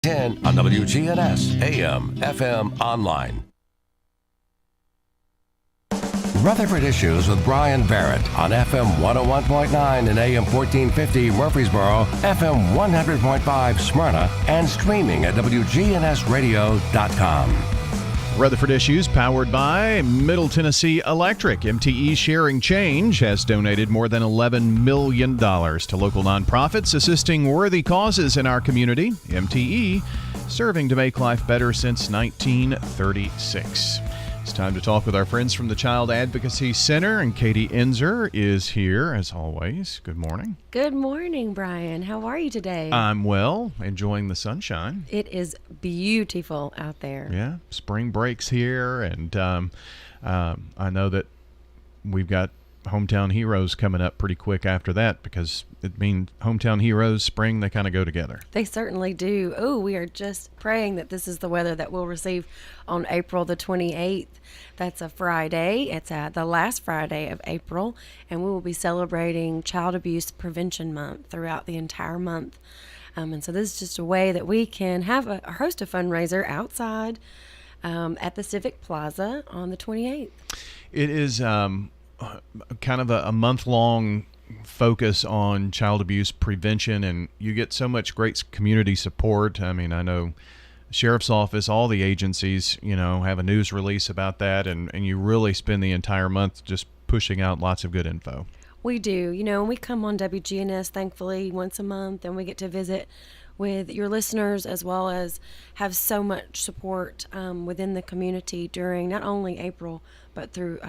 10 on WGNS, AM, FM, online. Rutherford Issues with Brian Barrett on FM 101.9 and AM 1450 Murfreesboro, FM 100.5 Smyrna, and streaming at WGNSradio.com. Rutherford Issues powered by Middle Tennessee Electric. MTE Sharing Change has donated more than $11 million to local nonprofits assisting worthy causes in our community. MTE, serving to make life better since 1936. It's time to talk with our friends from the Child Advocacy Center, and Katie Enzer is here as always. Good morning. Good morning, Brian. How are you today? I'm well, enjoying the sunshine. It is beautiful out there. Yeah, spring breaks here, and I know that we've got Hometown Heroes coming up pretty quick after that, because it means Hometown Heroes, spring, they kind of go together. They certainly do. Oh, we are just praying that this is the weather that we'll receive on April the 28th. That's a Friday. It's the last Friday of April, and we will be celebrating Child Abuse Prevention Month throughout the entire month. And so this is just a way that we can have host a fundraiser outside at the Civic Plaza on the 28th. It is kind of a month-long focus on child abuse prevention, and you get so much great community support. I mean, I know Sheriff's Office, all the agencies, have a news release about that, and you really spend the entire month just pushing out lots of good info. We do. And we come on WGNS, thankfully, once a month, and we get to visit with your listeners, as well as have so much support within the community during not only April, but through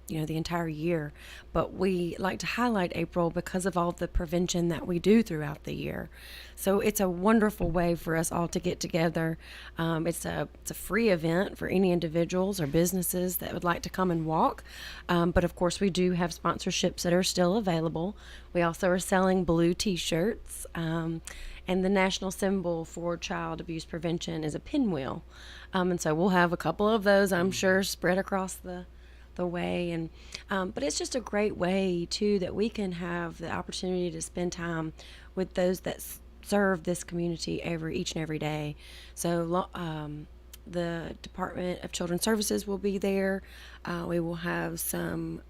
the entire year. But we like to highlight April because of all the prevention that we do throughout the year. So it's a wonderful way for us all to get together. It's a free event for any individuals or businesses that would like to come and walk. But of course, we do have sponsorships that are still available. We also are selling blue t-shirts. And the national symbol for child abuse prevention is a pinwheel. And so we'll have a couple of those, I'm sure, spread across the way. And but it's just a great way, too, that we can have the opportunity to spend time with those that serve this community each and every day. So the Department of Children's Services will be there. We will have some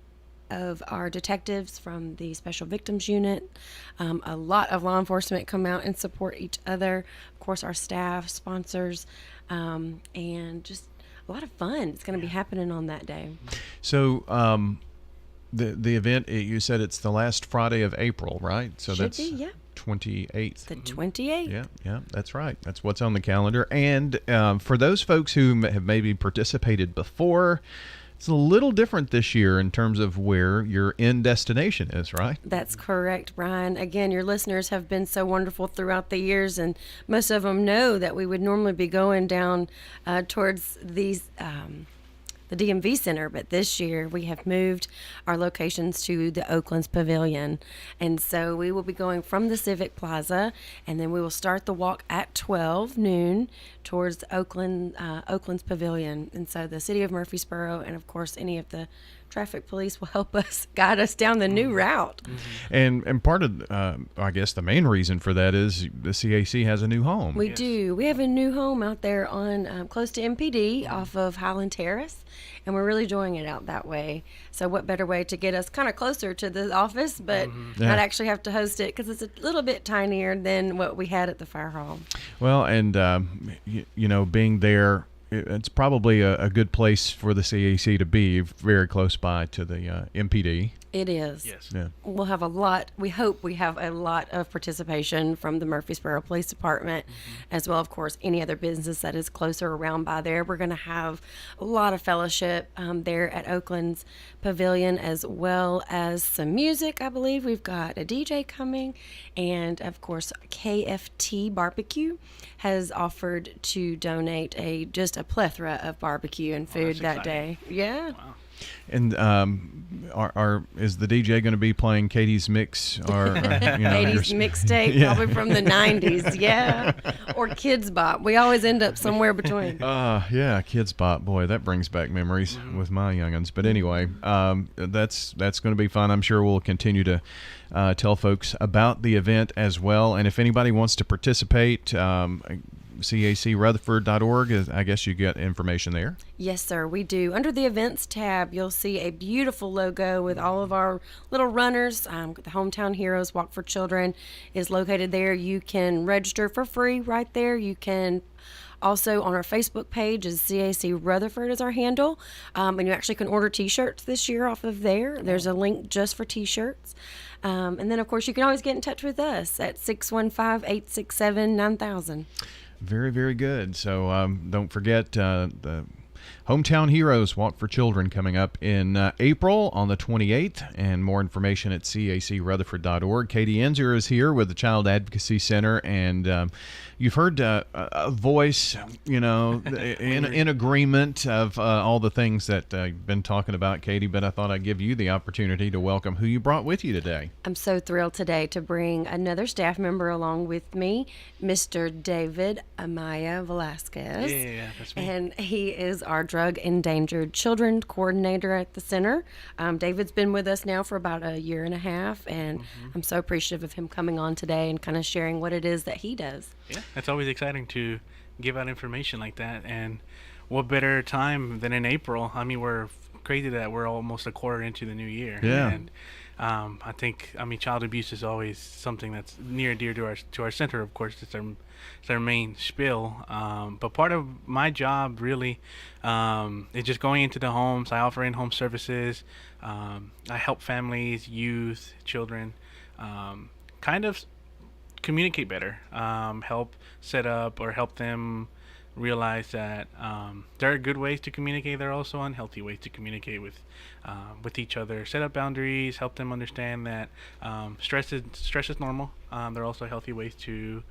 of our detectives from the Special Victims Unit. A lot of law enforcement come out and support each other. Of course, our staff, sponsors, and just a lot of fun. It's going to be happening on that day. So the event, you said it's the last Friday of April, right? So Should that's be, yeah. 28th. The 28th. Yeah, that's right. That's what's on the calendar. And for those folks who have maybe participated before, it's a little different this year in terms of where your end destination is, right? That's correct, Brian. Again, your listeners have been so wonderful throughout the years, and most of them know that we would normally be going down towards the DMV Center, but this year we have moved our locations to the Oakland's Pavilion. And so we will be going from the Civic Plaza, and then we will start the walk at 12 noon towards Oakland's Pavilion. And so the city of Murfreesboro, and of course any of the traffic police, will help us guide us down the new route. And part of, I guess, the main reason for that is the CAC has a new home. We do. We have a new home out there on close to MPD off of Highland Terrace, and we're really enjoying it out that way. So what better way to get us kind of closer to the office, but not actually have to host it, because it's a little bit tinier than what we had at the fire hall. Well, and, being there, it's probably a good place for the CAC to be, very close by to the MPD. It is. Yes. Yeah. We'll have we hope we have a lot of participation from the Murfreesboro Police Department, as well, of course, any other business that is closer around by there. We're going to have a lot of fellowship there at Oakland's Pavilion, as well as some music, I believe. We've got a DJ coming, and, of course, KFT Barbecue has offered to donate just a plethora of barbecue and food that day. Yeah. Wow. And is the DJ going to be playing Katie's Mix or Katie's mixtape, probably from the 90s, yeah, or Kids Bop? We always end up somewhere between. Yeah, Kids Bop, boy, that brings back memories with my youngins. But anyway, that's going to be fun. I'm sure we'll continue to tell folks about the event as well. And if anybody wants to participate, cacrutherford.org. I guess you get information there. Yes, sir, we do. Under the events tab, you'll see a beautiful logo with all of our little runners. The Hometown Heroes Walk for Children is located there. You can register for free right there. You can also on our Facebook page is CAC Rutherford is our handle. And you actually can order T-shirts this year off of there. There's a link just for T-shirts. And then, of course, you can always get in touch with us at 615-867-9000. Very, very good. So don't forget the Hometown Heroes Walk for Children coming up in April on the 28th, and more information at cacrutherford.org. Katie Enzer is here with the Child Advocacy Center, and you've heard a voice, in agreement of all the things that you've been talking about, Katie, but I thought I'd give you the opportunity to welcome who you brought with you today. I'm so thrilled today to bring another staff member along with me, Mr. David Amaya Velasquez. Yeah, that's me. And he is our Drug Endangered Children Coordinator at the center. David's been with us now for about a year and a half, and I'm so appreciative of him coming on today and kind of sharing what it is that he does. Yeah, it's always exciting to give out information like that, and what better time than in April? I mean, we're crazy that we're almost a quarter into the new year. Yeah. And I think child abuse is always something that's near and dear to our center. Of course, it's our main spiel. But part of my job really is just going into the homes. I offer in-home services. I help families, youth, children, kind of communicate better, help set up or help them realize that there are good ways to communicate. There are also unhealthy ways to communicate with each other. Set up boundaries, help them understand that stress is normal. There are also healthy ways to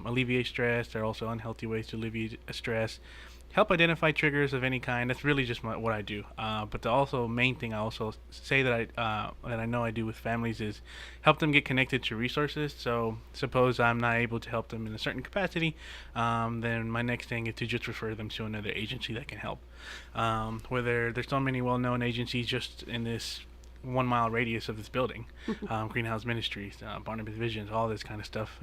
alleviate stress. There are also unhealthy ways to alleviate stress. Help identify triggers of any kind. That's really just what I do. But the main thing I also say that I know I do with families is help them get connected to resources. So suppose I'm not able to help them in a certain capacity, then my next thing is to just refer them to another agency that can help. Whether there's so many well-known agencies just in this 1 mile radius of this building, Greenhouse Ministries, Barnabas Visions, all this kind of stuff,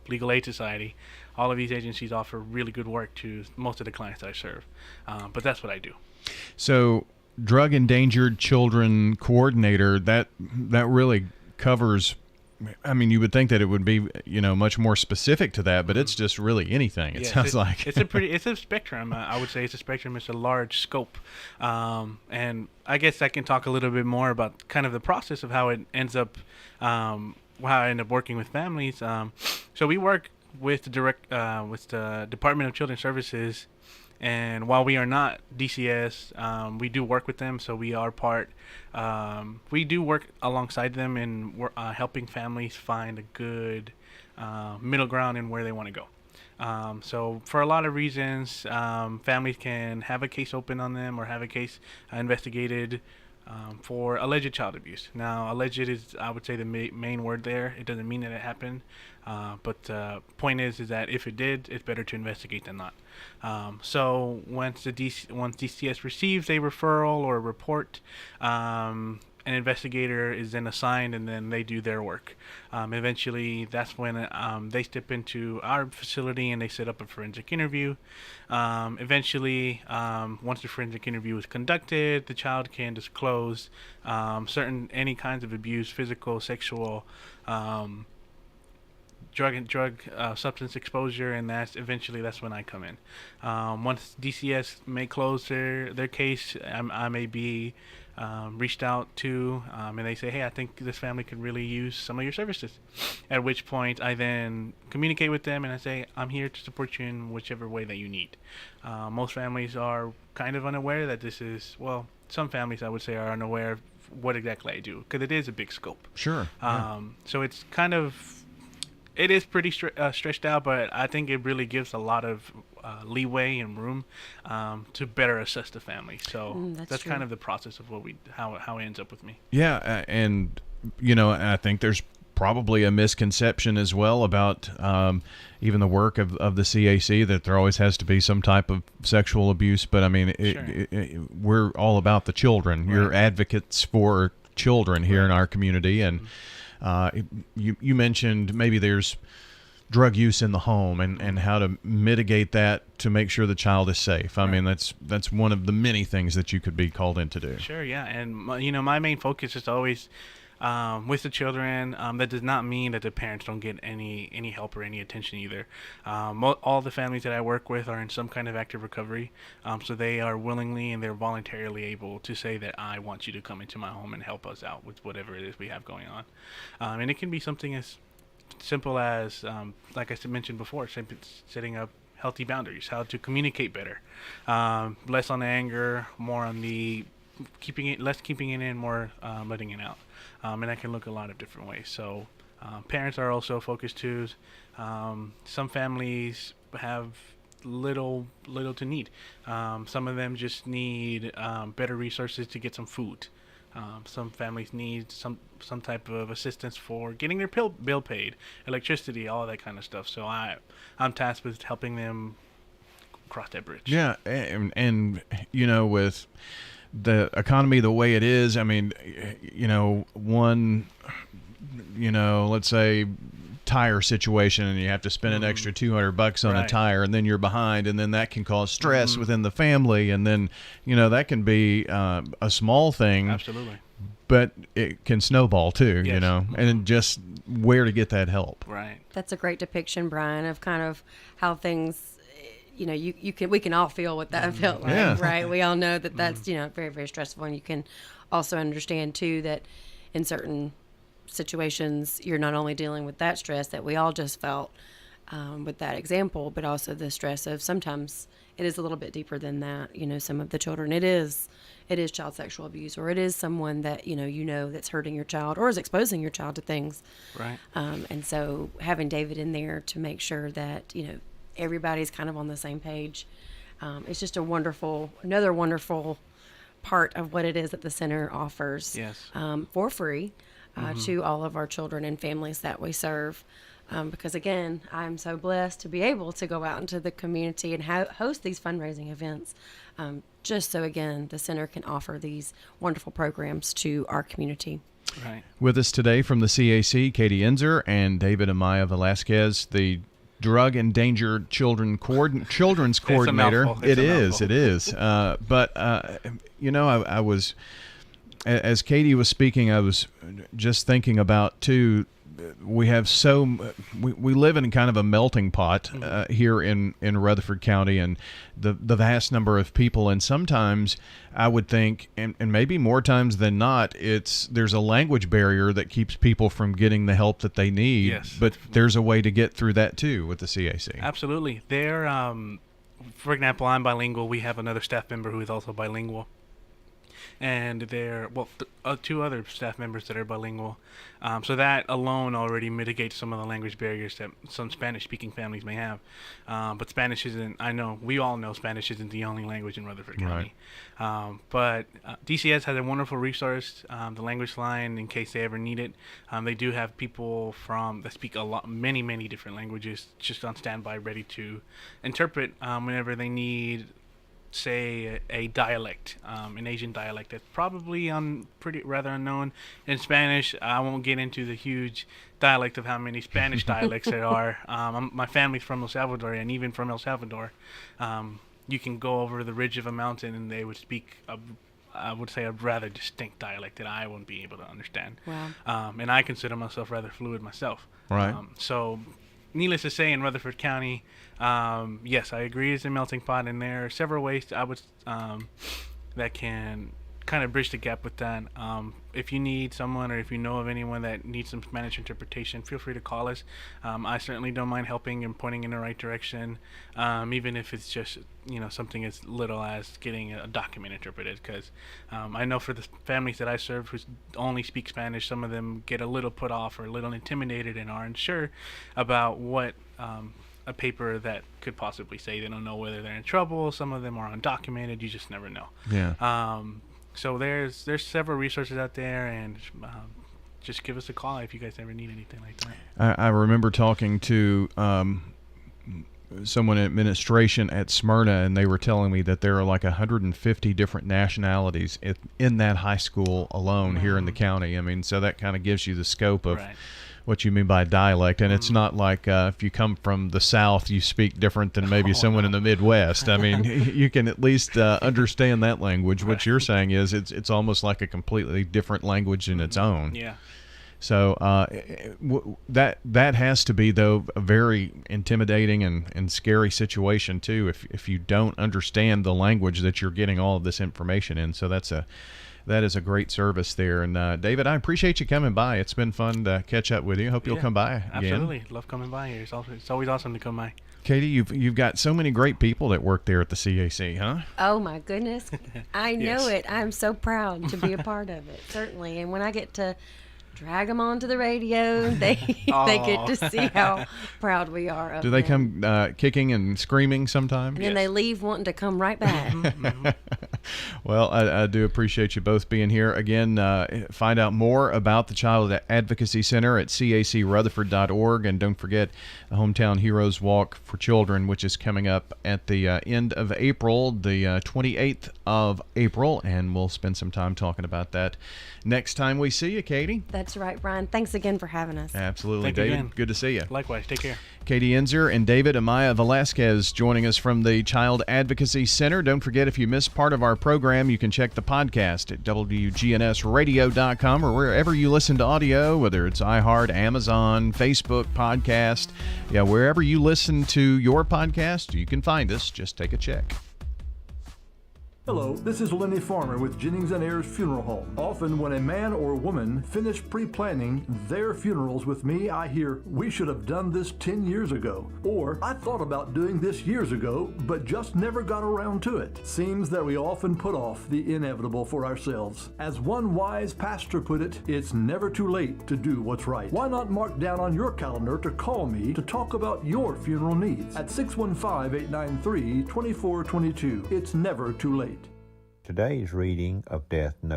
Legal Aid Society, all of these agencies offer really good work to most of the clients that I serve. But that's what I do. So, Drug Endangered Children Coordinator, that really covers. I mean, you would think that it would be, much more specific to that, but it's just really anything. It sounds like it's a spectrum. I would say it's a spectrum. It's a large scope, and I guess I can talk a little bit more about kind of the process of how it ends up, how I end up working with families. So we work with the Department of Children's Services. And while we are not DCS, we do work with them, so we are part. We do work alongside them in helping families find a good middle ground in where they want to go. So for a lot of reasons, families can have a case open on them or have a case investigated for alleged child abuse. Now, alleged is, I would say, the main word there. It doesn't mean that it happened, but point is that if it did, it's better to investigate than not. So once DCS receives a referral or a report, an investigator is then assigned, and then they do their work. Eventually, that's when they step into our facility and they set up a forensic interview. Eventually, once the forensic interview is conducted, the child can disclose any kinds of abuse, physical, sexual, drug substance exposure, and that's when I come in. Once DCS may close their case, I may be reached out to, and they say, hey, I think this family could really use some of your services. At which point I then communicate with them and I say, I'm here to support you in whichever way that you need. Most families are kind of unaware that this is, some families I would say are unaware of what exactly I do, because it is a big scope. Sure. So it's kind of, it is pretty stretched out, but I think it really gives a lot of leeway and room to better assess the family. So that's kind of the process of how it ends up with me. Yeah, and I think there's probably a misconception as well about even the work of the CAC, that there always has to be some type of sexual abuse. But I mean, we're all about the children. Right. You're advocates for children here in our community, and you mentioned maybe there's drug use in the home and how to mitigate that to make sure the child is safe. I mean, that's one of the many things that you could be called in to do. Sure, yeah. And, my main focus is always with the children. That does not mean that the parents don't get any help or any attention either. All the families that I work with are in some kind of active recovery, so they are willingly and they're voluntarily able to say that I want you to come into my home and help us out with whatever it is we have going on. And it can be something as simple as, like I mentioned before, setting up healthy boundaries, how to communicate better, less on the anger, more on the less keeping it in, more letting it out. And that can look a lot of different ways. So parents are also focused too. Some families have little to need. Some of them just need better resources to get some food. Some families need some type of assistance for getting their bill paid, electricity, all that kind of stuff. So I'm tasked with helping them cross that bridge. Yeah, and with the economy the way it is, I mean, let's say tire situation and you have to spend an extra $200 on a tire, and then you're behind, and then that can cause stress within the family, and then that can be a small thing. Absolutely. But it can snowball too, Yes. and just where to get that help. Right. That's a great depiction, Brian, of kind of how things, we can all feel what that felt like, Yeah. right? We all know that that's, very, very stressful. And you can also understand too that in certain situations, you're not only dealing with that stress that we all just felt with that example, but also the stress of sometimes it is a little bit deeper than that. Some of the children, it is child sexual abuse, or it is someone that, that's hurting your child or is exposing your child to things. Right. And so having David in there to make sure that, everybody's kind of on the same page. It's just another wonderful part of what it is that the center offers. Yes. For free to all of our children and families that we serve. Because again, I'm so blessed to be able to go out into the community and host these fundraising events. Just so again, the center can offer these wonderful programs to our community. Right. With us today from the CAC, Katie Enzer and David Amaya Velasquez, the Drug Endangered Children's Coordinator. It is. But I was, as Katie was speaking, I was just thinking about too. We have we live in kind of a melting pot here in Rutherford County, and the vast number of people. And sometimes I would think, and maybe more times than not, there's a language barrier that keeps people from getting the help that they need. Yes. But there's a way to get through that too with the CAC. Absolutely. For example, I'm bilingual. We have another staff member who is also bilingual. And there are two other staff members that are bilingual. So that alone already mitigates some of the language barriers that some Spanish-speaking families may have. But Spanish we all know Spanish isn't the only language in Rutherford County. Right. But DCS has a wonderful resource, the language line, in case they ever need it. They do have people that speak many different languages just on standby, ready to interpret whenever they need, say, a dialect, an Asian dialect that's probably rather unknown in Spanish. I won't get into the huge dialect of how many Spanish dialects there are. My family's from El Salvador, and even from El Salvador, you can go over the ridge of a mountain and they would speak I would say a rather distinct dialect that I wouldn't be able to understand. Wow. And I consider myself rather fluid myself. Right. So needless to say, in Rutherford County, yes, I agree, it's a melting pot, and there are several ways that can kind of bridge the gap with that. If you need someone, or if you know of anyone that needs some Spanish interpretation, feel free to call us. I certainly don't mind helping and pointing in the right direction, even if it's just something as little as getting a document interpreted. Because I know for the families that I serve who only speak Spanish, some of them get a little put off or a little intimidated and aren't sure about what a paper that could possibly say. They don't know whether they're in trouble. Some of them are undocumented. You just never know. Yeah. So there's several resources out there, and just give us a call if you guys ever need anything like that. I remember talking to someone in administration at Smyrna, and they were telling me that there are like 150 different nationalities in that high school alone here in the county. I mean, so that kind of gives you the scope of what you mean by dialect, and it's not like if you come from the South, you speak different than maybe someone in the Midwest. I mean, you can at least understand that language. What you're saying is it's almost like a completely different language in its own. Yeah. So that has to be, though, a very intimidating and scary situation too, if you don't understand the language that you're getting all of this information in. So that is a great service there. And David, I appreciate you coming by. It's been fun to catch up with you. Hope you'll come by again. Absolutely, love coming by here. It's always awesome to come by. Katie, you've got so many great people that work there at the CAC, huh? Oh my goodness, I know it. I'm so proud to be a part of it, certainly. And when I get to drag them onto the radio, they get to see how proud we are of Do they them. come kicking and screaming sometimes? And then they leave wanting to come right back. Well, I do appreciate you both being here. Again, find out more about the Child Advocacy Center at cacrutherford.org. And don't forget the Hometown Heroes Walk for Children, which is coming up at the end of April, the 28th of April. And we'll spend some time talking about that next time we see you, Katie. That's right, Brian. Thanks again for having us. Absolutely, Thank you David. again. Good to see you. Likewise. Take care. Katie Enzer and David Amaya Velasquez joining us from the Child Advocacy Center. Don't forget, if you missed part of our program, you can check the podcast at WGNSradio.com or wherever you listen to audio, whether it's iHeart, Amazon, Facebook, podcast. Yeah, wherever you listen to your podcast, you can find us. Just take a check. Hello, this is Lenny Farmer with Jennings & Ayers Funeral Home. Often when a man or woman finish pre-planning their funerals with me, I hear, "We should have done this 10 years ago." Or, "I thought about doing this years ago, but just never got around to it." Seems that we often put off the inevitable for ourselves. As one wise pastor put it, it's never too late to do what's right. Why not mark down on your calendar to call me to talk about your funeral needs at 615-893-2422. It's never too late. Today's reading of Death Note.